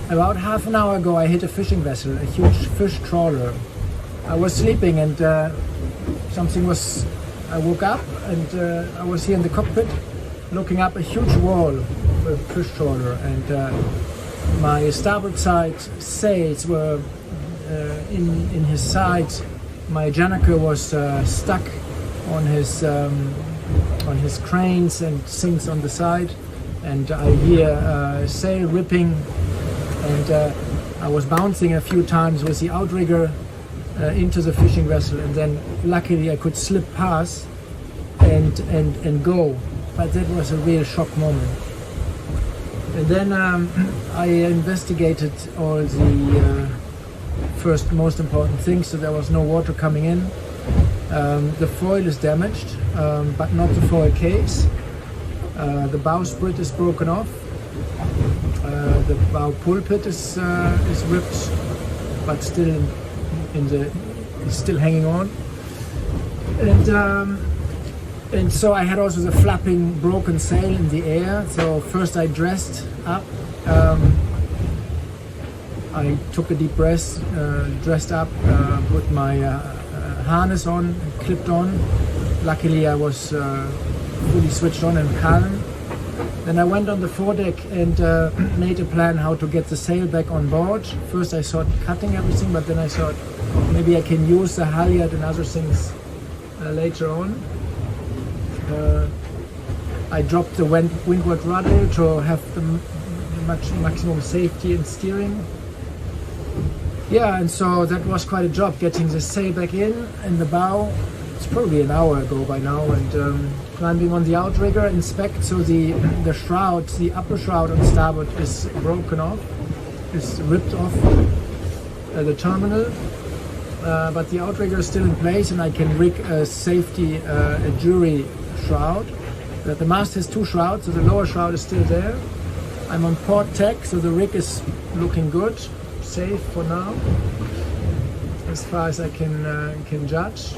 About half an hour ago I hit a fishing vessel, a huge fish trawler. I was sleeping and I woke up and I was here in the cockpit looking up a huge wall with a fish trawler, and my starboard side sails were in his side. My janiker was stuck on his cranes and sinks on the side, and I hear sail ripping, and I was bouncing a few times with the outrigger into the fishing vessel, and then luckily I could slip past and go, but that was a real shock moment. And then I investigated all the first most important things, so there was no water coming in. The foil is damaged, but not the foil case. The bowsprit is broken off. The bow pulpit is ripped, but still it's still hanging on. And so I had also the flapping broken sail in the air. So first I dressed up. I took a deep breath, dressed up, put my harness on, and clipped on. Luckily I was fully switched on and calm. Then I went on the foredeck and made a plan how to get the sail back on board. First I thought cutting everything, but then I thought maybe I can use the halyard and other things later on. I dropped the windward rudder to have the maximum safety in steering. Yeah, and so that was quite a job, getting the sail back in the bow. It's probably an hour ago by now, and climbing on the outrigger, inspect. So the shroud, the upper shroud on starboard is broken off, is ripped off the terminal, but the outrigger is still in place, and I can rig a safety, a jury shroud. The mast has two shrouds, so the lower shroud is still there. I'm on port tack, so the rig is looking good, safe for now, as far as I can judge.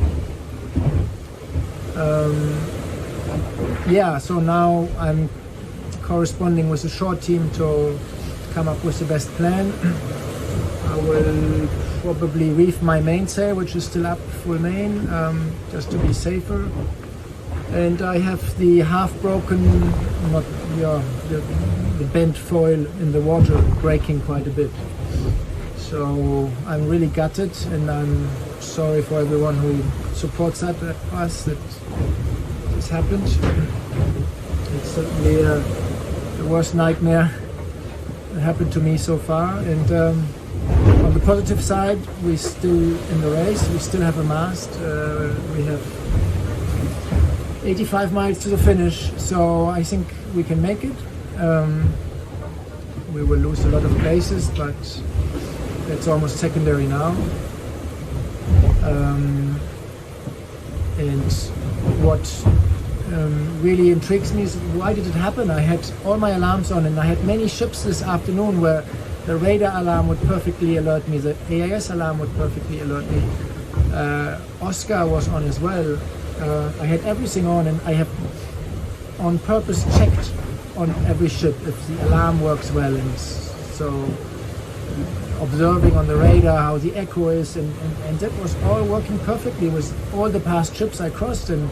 Yeah, so now I'm corresponding with the short team to come up with the best plan. I will probably reef my mainsail, which is still up full main, just to be safer. And I have the half-broken, the bent foil in the water breaking quite a bit. So I'm really gutted, and I'm sorry for everyone who supports us that this happened. It's certainly the worst nightmare that happened to me so far. And on the positive side, we're still in the race. We still have a mast. We have 85 miles to the finish, so I think we can make it. We will lose a lot of places, but that's almost secondary now. And what really intrigues me is, why did it happen? I had all my alarms on, and I had many ships this afternoon where the radar alarm would perfectly alert me, the AIS alarm would perfectly alert me. Oscar was on as well. I had everything on, and I have on purpose checked on every ship if the alarm works well, and so observing on the radar how the echo is, and that was all working perfectly with all the past ships I crossed. And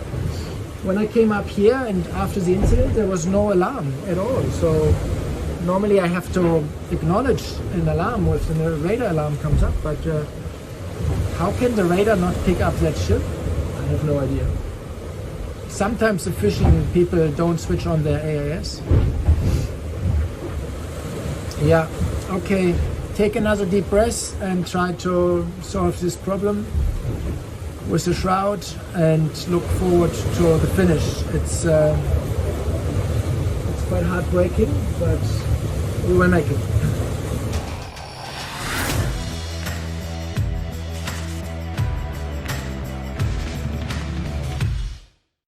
when I came up here and after the incident, there was no alarm at all. So normally I have to acknowledge an alarm when the radar alarm comes up, but how can the radar not pick up that ship? I have no idea. Sometimes the fishing people don't switch on their AIS. Yeah, okay. Take another deep breath and try to solve this problem with the shroud, and look forward to the finish. It's quite heartbreaking, but we will make it.